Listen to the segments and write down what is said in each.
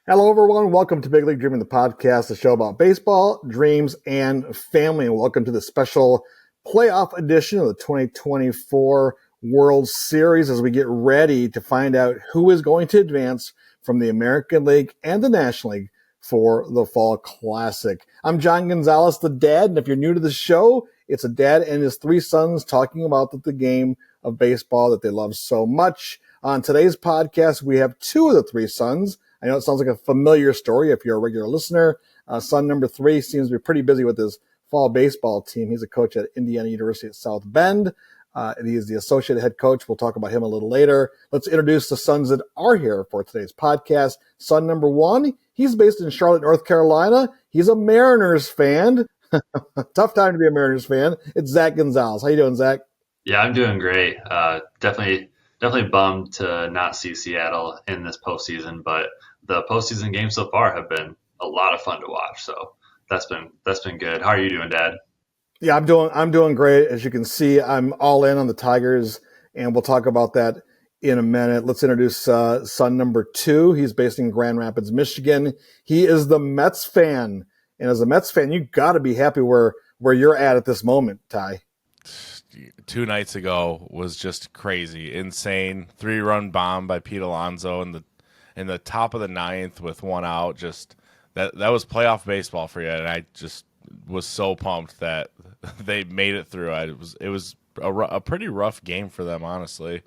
Hello, everyone. Welcome to Big League Dreaming, the podcast, the show about baseball, dreams, and family. And welcome to the special playoff edition of the 2024 World Series as we get ready to find out who is going to advance from the American League and the National League for the Fall Classic. I'm John Gonzalez, the dad. And if you're new to the show, it's a dad and his three sons talking about the game of baseball that they love so much. On today's podcast, we have two of the three sons. I know it sounds like a familiar story if you're a regular listener. Son number 3 seems to be pretty busy with his fall baseball team. He's a coach at Indiana University at South Bend. He is the associate head coach. We'll talk about him a little later. Let's introduce the sons that are here for today's podcast. Son number 1, he's based in Charlotte, North Carolina. He's a Mariners fan. Tough time to be a Mariners fan. It's Zach Gonzalez. How you doing, Zach? Yeah, I'm doing great. Definitely bummed to not see Seattle in this postseason, but the postseason games so far have been a lot of fun to watch. So that's been good. How are you doing, Dad? Yeah, I'm doing great. As you can see, I'm all in on the Tigers, and we'll talk about that in a minute. Let's introduce son number 2. He's based in Grand Rapids, Michigan. He is the Mets fan, and as a Mets fan, you got to be happy where you're at this moment, Ty. 2 nights ago was just crazy, insane. 3-run bomb by Pete Alonso in the top of the 9th with 1 out. Just that was playoff baseball for you, and I just was so pumped that they made it through. It was a pretty rough game for them, honestly.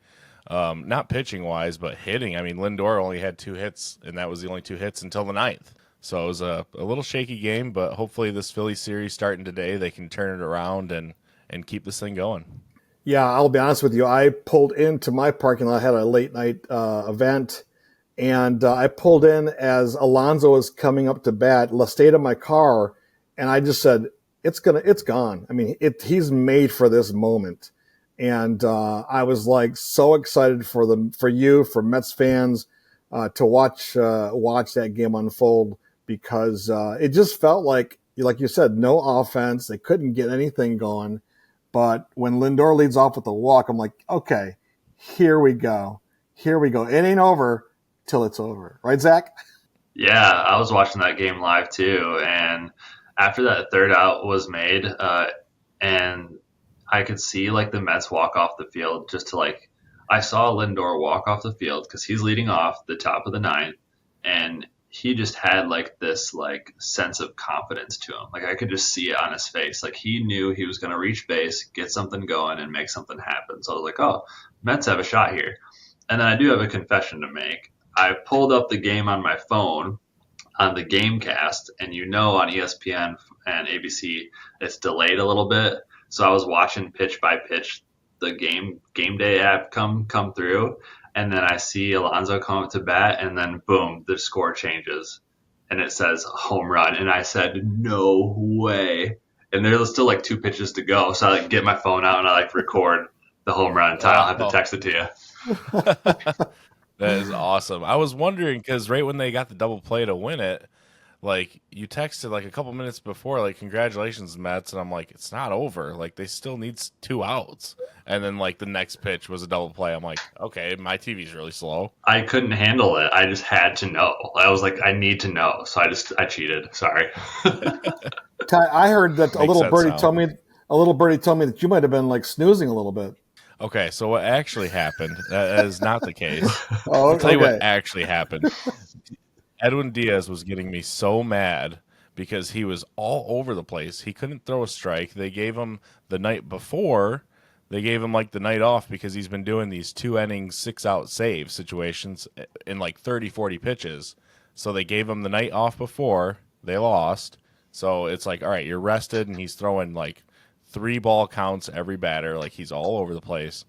Not pitching wise, but hitting. I mean, Lindor only had 2 hits, and that was the only 2 hits until the 9th. So it was a little shaky game, but hopefully this Philly series starting today, they can turn it around and keep this thing going. Yeah, I'll be honest with you. I pulled into my parking lot. I had a late night event, and I pulled in as Alonso was coming up to bat. Stayed in my car, and I just said, "It's gone." I mean, he's made for this moment, and I was like so excited for Mets fans to watch that game unfold because it just felt like you said, no offense. They couldn't get anything going. But when Lindor leads off with the walk, I'm like, okay, here we go. It ain't over till it's over. Right, Zach? Yeah, I was watching that game live too. And after that third out was made, and I could see like the Mets walk off the field I saw Lindor walk off the field because he's leading off the top of the 9th. And he just had like this like sense of confidence to him. Like I could just see it on his face. Like he knew he was going to reach base, get something going, and make something happen. So I was like, oh, Mets have a shot here. And then I do have a confession to make. I pulled up the game on my phone on the Gamecast, and on ESPN and ABC, it's delayed a little bit. So I was watching pitch by pitch the game day app come through. And then I see Alonso come up to bat, and then boom, the score changes, and it says home run. And I said, no way. And there's still like 2 pitches to go, so I get my phone out and I record the home run. I'll have to text it to you. That is awesome. I was wondering because right when they got the double play to win it, like you texted like a couple minutes before, like congratulations Mets, and I'm like, it's not over. Like they still need 2 outs. And then like the next pitch was a double play. I'm like, okay, my TV's really slow. I couldn't handle it. I just had to know. I was like, I need to know. So I cheated. Sorry. Ty, I heard that a little birdie told me that you might have been like snoozing a little bit. Okay, so what actually happened? That is not the case. Oh, I'll tell you what actually happened. Edwin Diaz was getting me so mad because he was all over the place. He couldn't throw a strike. They gave him the night before. They gave him like the night off because he's been doing these 2-inning, 6-out save situations in like 30, 40 pitches. So they gave him the night off before. They lost. So it's like, all right, you're rested, and he's throwing like 3 ball counts every batter. Like he's all over the place.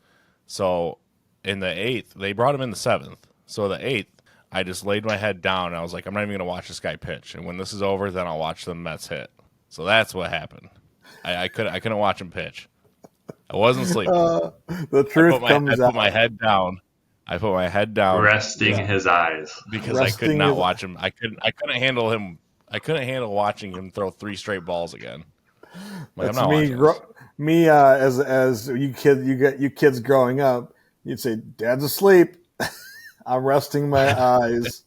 So in the 8th, they brought him in the 7th. So the 8th, I just laid my head down, and I was like, I'm not even going to watch this guy pitch. And when this is over, then I'll watch the Mets hit. So that's what happened. I couldn't watch him pitch. I wasn't sleeping. The truth comes out. I put my head down. Resting his eyes. Because I could not watch him. I couldn't handle him. I couldn't handle watching him throw 3 straight balls again. Like, that's me. As you kids growing up, you'd say, "Dad's asleep." I'm resting my eyes.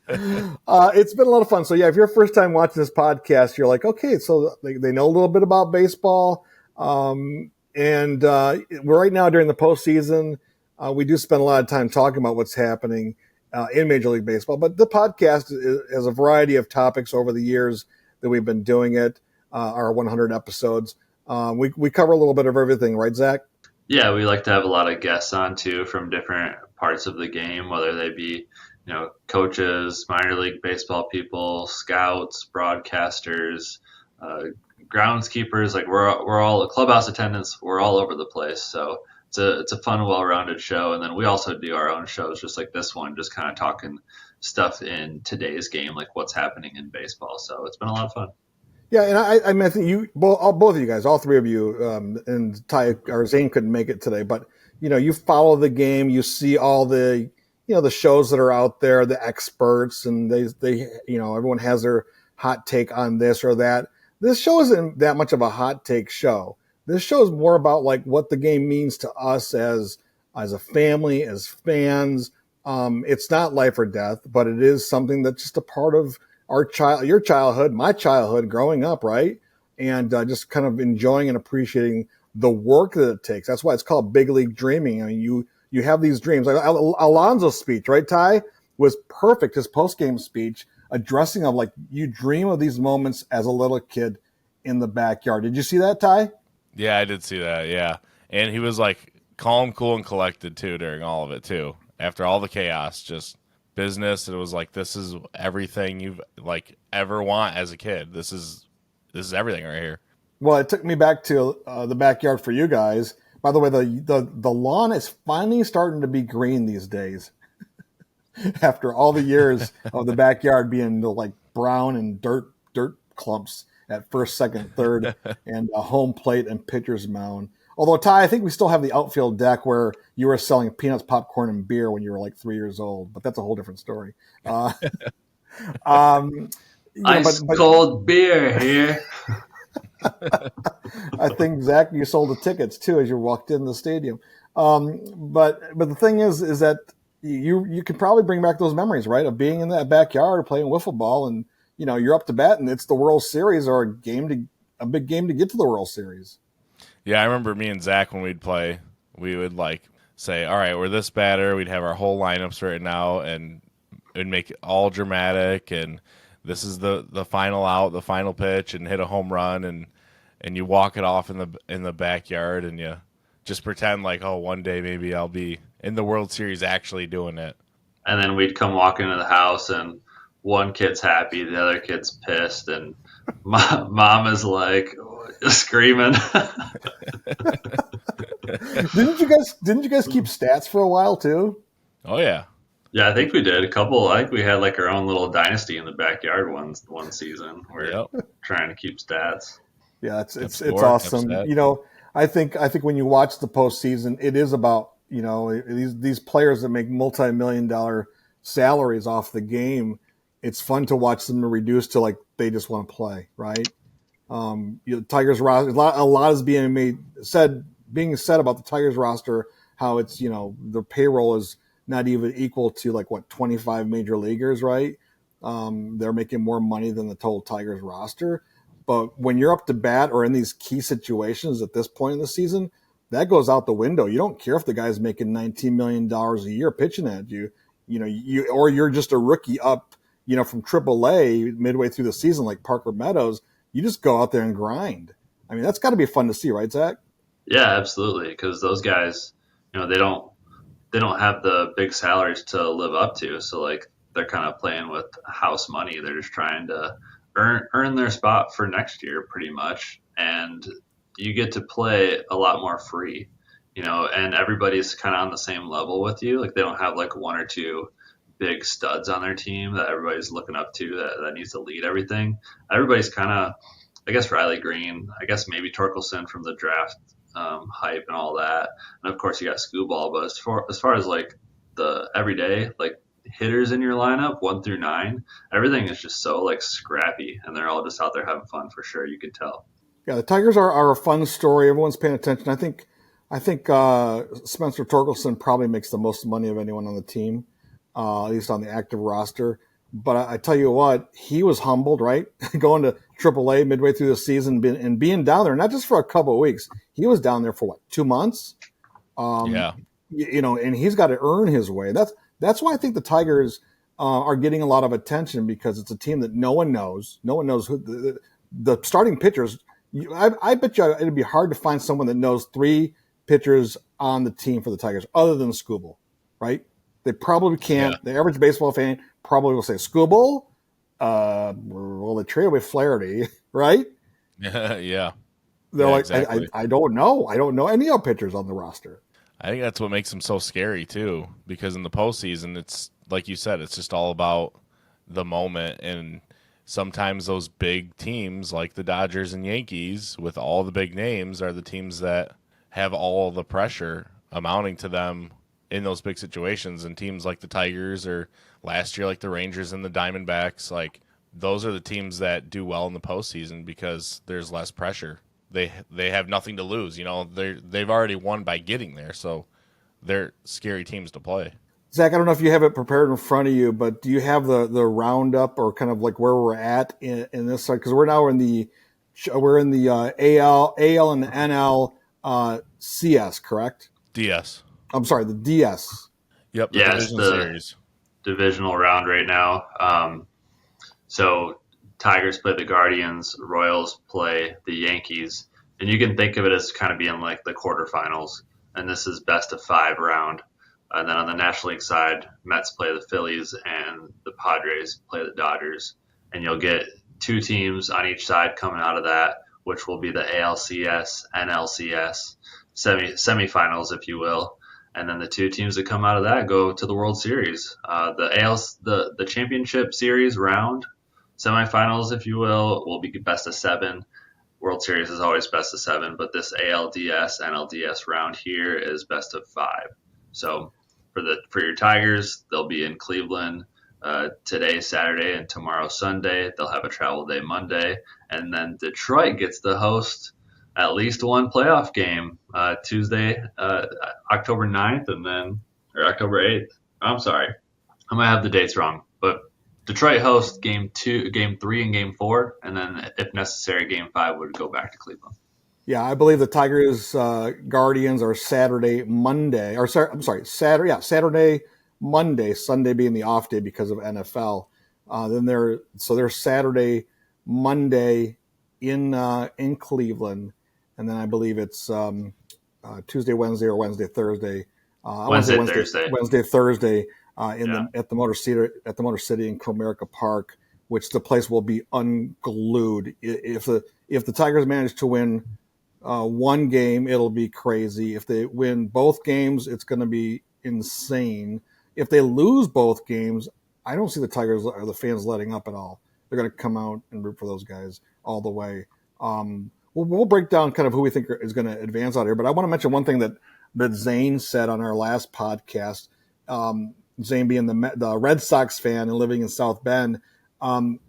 It's been a lot of fun. So yeah, if you're first time watching this podcast, you're like, okay, so they know a little bit about baseball. And we're right now during the postseason. We do spend a lot of time talking about what's happening in Major League Baseball, but the podcast has a variety of topics over the years that we've been doing it, our 100 episodes. We cover a little bit of everything, right, Zach? Yeah, we like to have a lot of guests on too from different parts of the game, whether they be, coaches, minor league baseball people, scouts, broadcasters, uh, groundskeepers. Like we're all clubhouse attendants. We're all over the place. So it's a fun, well-rounded show. And then we also do our own shows, just like this one, just kind of talking stuff in today's game, like what's happening in baseball. So it's been a lot of fun. Yeah, and I mean, I think you both of you guys, all three of you, and Ty or Zane couldn't make it today, but you follow the game, you see all the the shows that are out there, the experts, and they everyone has their hot take on this or that. This show isn't that much of a hot take show. This show is more about like what the game means to us as a family, as fans. It's not life or death, but it is something that's just a part of your childhood, my childhood growing up, right? And just kind of enjoying and appreciating the work that it takes. That's why it's called Big League Dreaming. I mean, you have these dreams. Like Alonso's speech, right, Ty, was perfect. His post-game speech addressing of like you dream of these moments as a little kid in the backyard. Did you see that, Ty? Yeah, I did see that. Yeah, and he was like calm, cool, and collected too during all of it too. After all the chaos, just business. It was like this is everything you've like ever want as a kid. This is everything right here. Well, it took me back to the backyard for you guys. By the way, the lawn is finally starting to be green these days. After all the years of the backyard being like brown and dirt clumps at first, second, third, and a home plate and pitcher's mound. Although, Ty, I think we still have the outfield deck where you were selling peanuts, popcorn, and beer when you were like 3 years old. But that's a whole different story. Ice cold beer here. I think, Zach, you sold the tickets, too, as you walked in the stadium. But the thing is that you can probably bring back those memories, right, of being in that backyard playing wiffle ball and, you're up to bat and it's the World Series or a big game to get to the World Series. Yeah, I remember me and Zach when we'd play, we would like say, all right, we're this batter. We'd have our whole lineups written out and it'd make it all dramatic. And this is the final out, the final pitch, and hit a home run. And you walk it off in the backyard and you just pretend like, oh, one day maybe I'll be in the World Series actually doing it. And then we'd come walk into the house and one kid's happy, the other kid's pissed, and mom is like screaming. Didn't you guys keep stats for a while too? Oh yeah. Yeah, I think we did a couple. I think we had like our own little dynasty in the backyard one season. We're trying to keep stats. Yeah, it's awesome. I think when you watch the postseason, it is about these players that make multi-million-dollar salaries off the game. It's fun to watch them reduced to like they just want to play, right? Tigers roster, a lot is being said about the Tigers roster, how it's the payroll is not even equal to like 25 major leaguers, right? They're making more money than the total Tigers roster. But when you're up to bat or in these key situations at this point in the season, that goes out the window. You don't care if the guy's making $19 million a year pitching at you, or you're just a rookie up, from AAA midway through the season like Parker Meadows. You just go out there and grind. I mean, that's got to be fun to see, right, Zach? Yeah, absolutely. Because those guys, they don't have the big salaries to live up to. So like they're kind of playing with house money. They're just trying to earn their spot for next year, pretty much. And you get to play a lot more free, and everybody's kind of on the same level with you. Like they don't have like one or two big studs on their team that everybody's looking up to that needs to lead everything. Everybody's kind of, I guess, Riley Green, I guess maybe Torkelson from the draft hype and all that. And of course you got Scooball, but as far as like the everyday, like hitters in your lineup 1 through 9, everything is just so like scrappy and they're all just out there having fun for sure. You can tell. Yeah. The Tigers are a fun story. Everyone's paying attention. I think Spencer Torkelson probably makes the most money of anyone on the team. at least on the active roster. But I tell you what, he was humbled, right? Going to AAA midway through the season and being down there, not just for a couple of weeks. He was down there for what, 2 months? Yeah. And he's got to earn his way. That's why I think the Tigers are getting a lot of attention, because it's a team that no one knows. No one knows who the starting pitchers. I bet you it'd be hard to find someone that knows 3 pitchers on the team for the Tigers other than Skubal, right? They probably can't. Yeah. The average baseball fan probably will say Skubal. Well, they trade away Flaherty, right? Yeah. They're like, exactly. I don't know. I don't know any other pitchers on the roster. I think that's what makes them so scary too, because in the postseason, it's like you said, it's just all about the moment, and sometimes those big teams like the Dodgers and Yankees with all the big names are the teams that have all the pressure amounting to them in those big situations, and teams like the Tigers or last year like the Rangers and the Diamondbacks, like those are the teams that do well in the postseason because there's less pressure. They have nothing to lose. They've already won by getting there, so they're scary teams to play. Zach, I don't know if you have it prepared in front of you, but do you have the roundup or kind of like where we're at in this side? Because we're now in the AL and the NL CS, correct? DS. I'm sorry, the DS. Yep. The Yeah, division it's the series. divisional round right now. So Tigers play the Guardians, Royals play the Yankees, and you can think of it as kind of being like the quarterfinals. And this is best of 5 round. And then on the National League side, Mets play the Phillies and the Padres play the Dodgers. And you'll get 2 teams on each side coming out of that, which will be the ALCS, NLCS, semifinals, if you will. And then the 2 teams that come out of that go to the World Series. The championship series round, semifinals, if you will be best of 7. World Series is always best of 7, but this ALDS, NLDS round here is best of 5. So for your Tigers, they'll be in Cleveland today, Saturday, and tomorrow, Sunday. They'll have a travel day Monday, and then Detroit gets to host at least one playoff game Tuesday, October 9th, or October 8th. I'm sorry, I might have the dates wrong, but Detroit hosts game 3 and game 4, and then if necessary, game 5 would go back to Cleveland. Yeah, I believe the Tigers Guardians are Saturday, Monday, or Saturday. Yeah, Saturday, Monday, Sunday being the off day because of NFL. Then they're Saturday, Monday in Cleveland, and then I believe it's Tuesday, Wednesday, or Wednesday, Thursday. Thursday. Wednesday, Thursday at the Motor City in Comerica Park, which the place will be unglued. If the Tigers manage to win one game, it'll be crazy. If they win both games, it's going to be insane. If they lose both games, I don't see the Tigers or the fans letting up at all. They're going to come out and root for those guys all the way. We'll break down kind of who we think is going to advance out here, but I want to mention one thing that Zane said on our last podcast. Zane being the Red Sox fan and living in South Bend,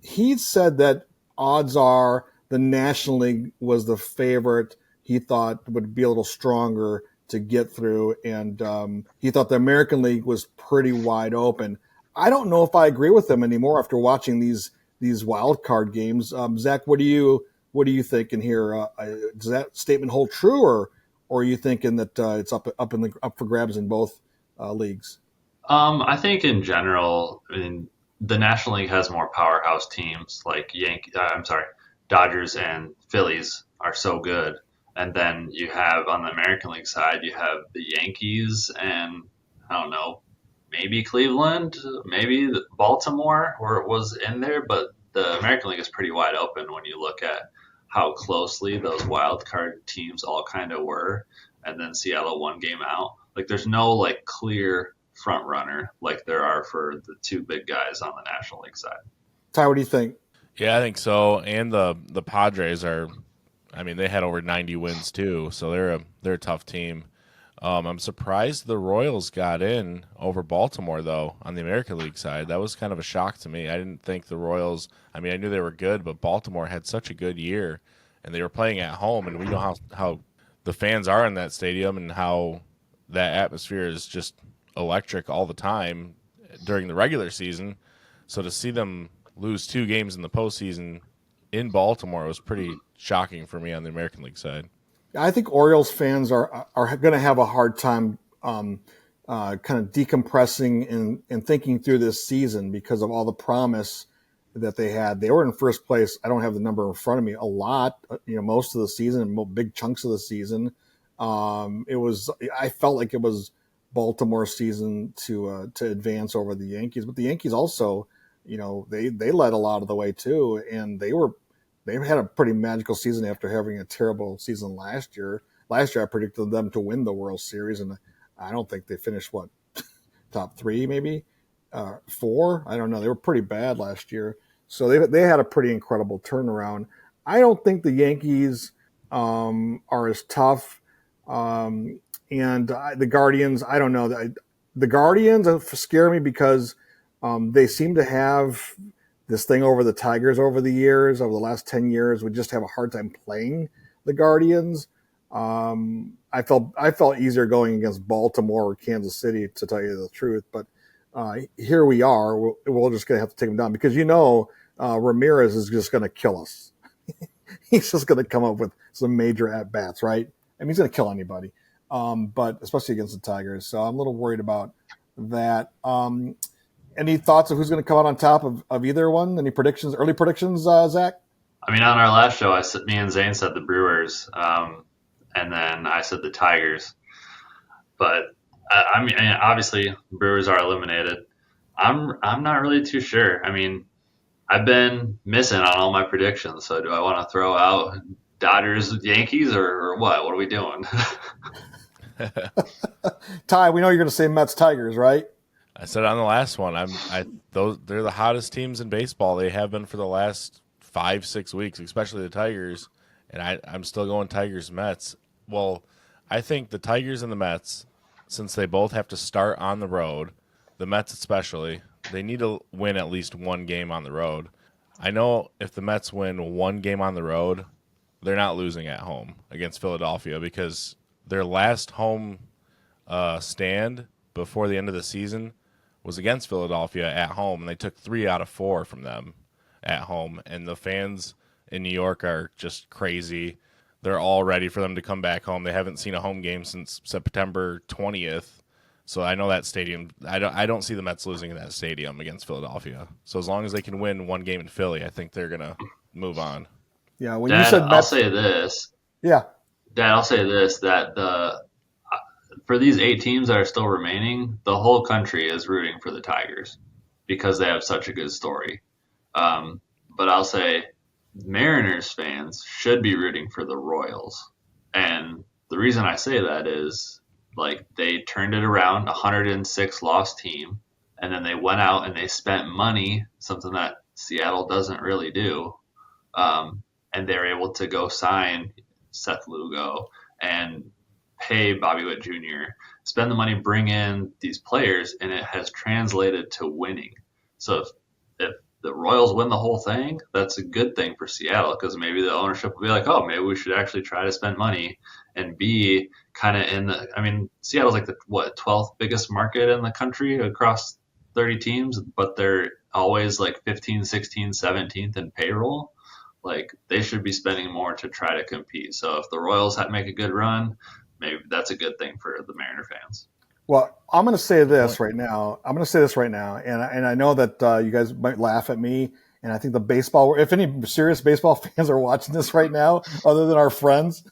he said that odds are the National League was the favorite. He thought would be a little stronger to get through, and he thought the American League was pretty wide open. I don't know if I agree with him anymore after watching these wild card games. Zach, what do you think in here? Does that statement hold true, or are you thinking that it's up for grabs in both leagues? I think in general, the National League has more powerhouse teams like Dodgers and Phillies are so good. And then you have on the American League side, you have the Yankees and I don't know, maybe Cleveland, maybe Baltimore, where it was in there. But the American League is pretty wide open when you look at how closely those wild card teams all kind of were. And then Seattle 1 game out. Like there's no like clear front runner like there are for the 2 big guys on the National League side. Ty, what do you think? Yeah, I think so. And the Padres are, they had over 90 wins too, so they're a tough team. I'm surprised the Royals got in over Baltimore though on the American League side. That was kind of a shock to me. I didn't think the Royals. I knew they were good, but Baltimore had such a good year, and they were playing at home, and we know how the fans are in that stadium and how that atmosphere is just electric all the time. during the regular season. So to see them lose 2 games in the postseason in Baltimore was pretty shocking for me on the American League side. I think Orioles fans are going to have a hard time kind of decompressing and thinking through this season because of all the promise that they had. They were in first place. I don't have the number in front of me a lot, most of the season, big chunks of the season. I felt like it was Baltimore's season to advance over the Yankees, but the Yankees also, they led a lot of the way too, and they had a pretty magical season after having a terrible season last year. Last year, I predicted them to win the World Series, and I don't think they finished top 3, maybe 4. I don't know. They were pretty bad last year, so they had a pretty incredible turnaround. I don't think the Yankees are as tough, and the Guardians. I don't know. The Guardians scare me because they seem to have this thing over the Tigers over the last 10 years. We just have a hard time playing the Guardians. I felt easier going against Baltimore or Kansas City, to tell you the truth. But here we are. We're just going to have to take them down because Ramirez is just going to kill us. He's just going to come up with some major at-bats, right? I mean, he's going to kill anybody, but especially against the Tigers. So I'm a little worried about that. Any thoughts of who's going to come out on top of either one? Any predictions, early predictions, Zach? I mean, on our last show, me and Zane said the Brewers, and then I said the Tigers. But I mean, obviously, the Brewers are eliminated. I'm not really too sure. I mean, I've been missing on all my predictions. So do I want to throw out Dodgers, Yankees, or what? What are we doing? Ty, we know you're going to say Mets, Tigers, right? I said on the last one, they're the hottest teams in baseball. They have been for the last 5-6 weeks, especially the Tigers. And I'm still going Tigers, Mets. Well, I think the Tigers and the Mets, since they both have to start on the road, the Mets especially, they need to win at least one game on the road. I know if the Mets win one game on the road, they're not losing at home against Philadelphia because their last home stand before the end of the season was against Philadelphia at home, and they took 3 out of 4 from them at home. And the fans in New York are just crazy. They're all ready for them to come back home. They haven't seen a home game since September 20th. So I know that stadium. I don't see the Mets losing in that stadium against Philadelphia. So as long as they can win one game in Philly, I think they're gonna move on. Yeah, when Dad, you said Mets, I'll say this. Yeah, Dad, I'll say this: that for these 8 teams that are still remaining, the whole country is rooting for the Tigers because they have such a good story. But I'll say Mariners fans should be rooting for the Royals, and the reason I say that is, like, they turned it around, 106 loss team, and then they went out and they spent money, something that Seattle doesn't really do, and they're able to go sign Seth Lugo and pay Bobby Witt Jr., spend the money, bring in these players, and it has translated to winning. So if the Royals win the whole thing, that's a good thing for Seattle because maybe the ownership will be like, oh, maybe we should actually try to spend money and be kind of in the – I mean, Seattle's like the, 12th biggest market in the country across 30 teams, but they're always like 15, 16, 17th in payroll. Like, they should be spending more to try to compete. So if the Royals make a good run, maybe that's a good thing for the Mariner fans. Well, I'm going to say this right now. And I know that you guys might laugh at me. And I think the baseball, if any serious baseball fans are watching this right now, other than our friends,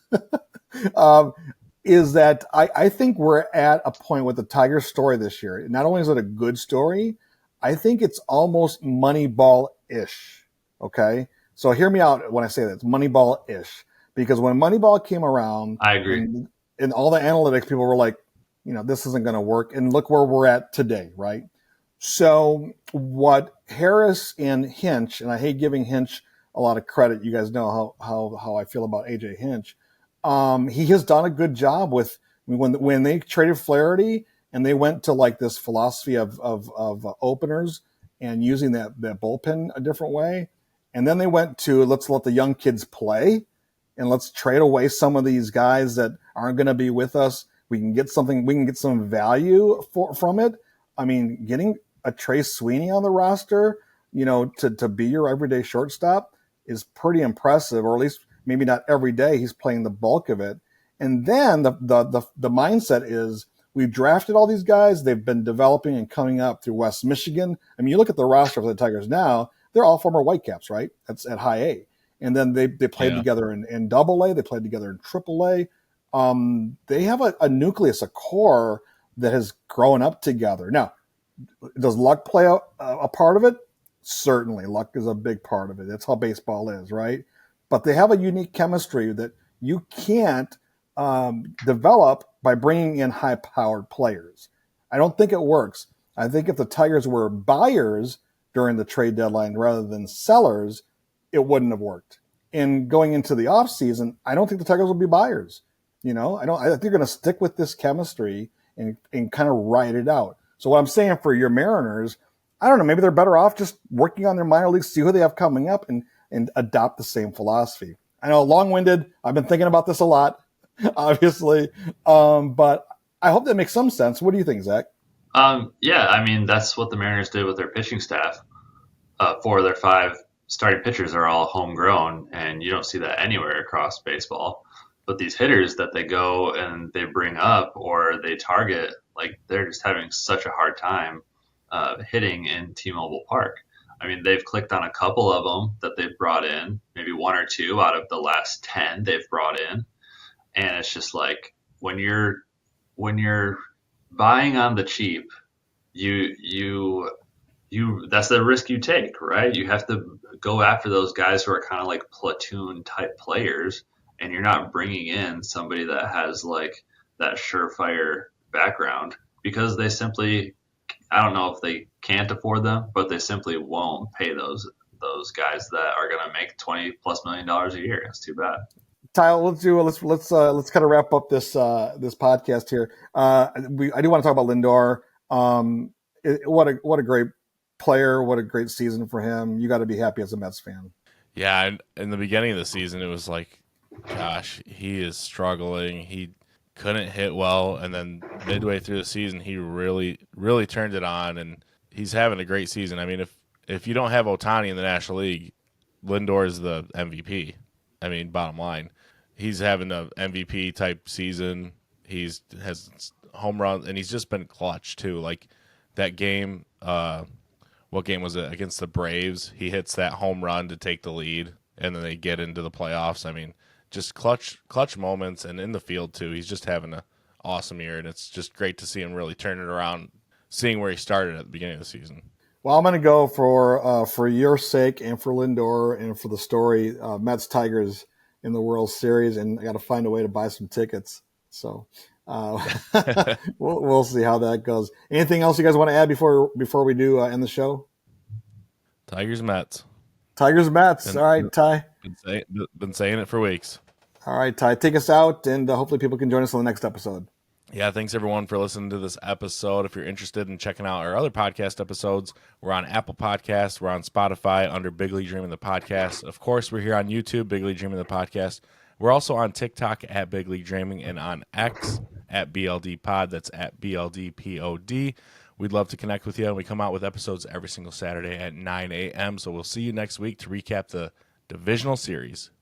is that I think we're at a point with the Tigers story this year. Not only is it a good story, I think it's almost Moneyball-ish. Okay? So hear me out when I say that. It's Moneyball-ish. Because when Moneyball came around, I agree. And all the analytics people were like, this isn't going to work. And look where we're at today, right? So what Harris and Hinch, and I hate giving Hinch a lot of credit. You guys know how I feel about AJ Hinch. He has done a good job with when they traded Flaherty and they went to like this philosophy of openers and using that bullpen a different way. And then they went to let's let the young kids play and let's trade away some of these guys that aren't going to be with us. We can get some value from it. I mean, getting a Trey Sweeney on the roster, to be your everyday shortstop is pretty impressive, or at least maybe not every day he's playing the bulk of it. And then the mindset is we've drafted all these guys. They've been developing and coming up through West Michigan. I mean, you look at the roster for the Tigers now, they're all former Whitecaps, right? That's at high A. And then they played together in double A. They played together in triple A. They have a nucleus, a core that has grown up together. Now, does luck play a part of it? Certainly. Luck is a big part of it. That's how baseball is, right? But they have a unique chemistry that you can't develop by bringing in high-powered players. I don't think it works. I think if the Tigers were buyers during the trade deadline rather than sellers, it wouldn't have worked. And going into the offseason, I don't think the Tigers will be buyers. I think they're going to stick with this chemistry and kind of ride it out. So what I'm saying for your Mariners, I don't know, maybe they're better off just working on their minor leagues, see who they have coming up, and adopt the same philosophy. I know, long-winded. I've been thinking about this a lot, obviously, but I hope that makes some sense. What do you think, Zach? Yeah, I mean, that's what the Mariners did with their pitching staff. 4 of their 5 starting pitchers are all homegrown, and you don't see that anywhere across baseball. But these hitters that they go and they bring up or they target, like, they're just having such a hard time hitting in T-Mobile Park. I mean, they've clicked on a couple of them that they've brought in, maybe 1 or 2 out of the last 10 they've brought in. And it's just like when you're buying on the cheap, you that's the risk you take, right? You have to go after those guys who are kind of like platoon type players, and you're not bringing in somebody that has like that surefire background because they simply, I don't know if they can't afford them, but they simply won't pay those guys that are going to make $20+ million a year. It's too bad. Ty, let's kind of wrap up this podcast here. I do want to talk about Lindor. What a great player! What a great season for him. You got to be happy as a Mets fan. Yeah, in the beginning of the season, it was like, gosh, he is struggling. He couldn't hit well, and then midway through the season, he really, really turned it on, and he's having a great season. I mean, if you don't have Ohtani in the National League, Lindor is the MVP. I mean, bottom line, he's having a MVP type season. Has home runs, and he's just been clutch too. Like that game, what game was it against the Braves? He hits that home run to take the lead, and then they get into the playoffs. I mean, just clutch moments, and in the field too. He's just having an awesome year, and it's just great to see him really turn it around, seeing where he started at the beginning of the season. Well, I'm going to go for your sake and for Lindor and for the story, Mets Tigers in the World Series, and I got to find a way to buy some tickets. So we'll see how that goes. Anything else you guys want to add before we do end the show? Tigers Mets. Tigers Mets. All right, Ty. Been saying it for weeks. All right, Ty, take us out, and hopefully people can join us on the next episode. Yeah, thanks everyone for listening to this episode. If you're interested in checking out our other podcast episodes, we're on Apple Podcasts, we're on Spotify under Big League Dreaming the Podcast. Of course, we're here on YouTube, Big League Dreaming the Podcast. We're also on TikTok at Big League Dreaming and on X at BLD Pod. That's at BLDPOD. We'd love to connect with you, and we come out with episodes every single Saturday at 9 a.m. So we'll see you next week to recap the divisional series.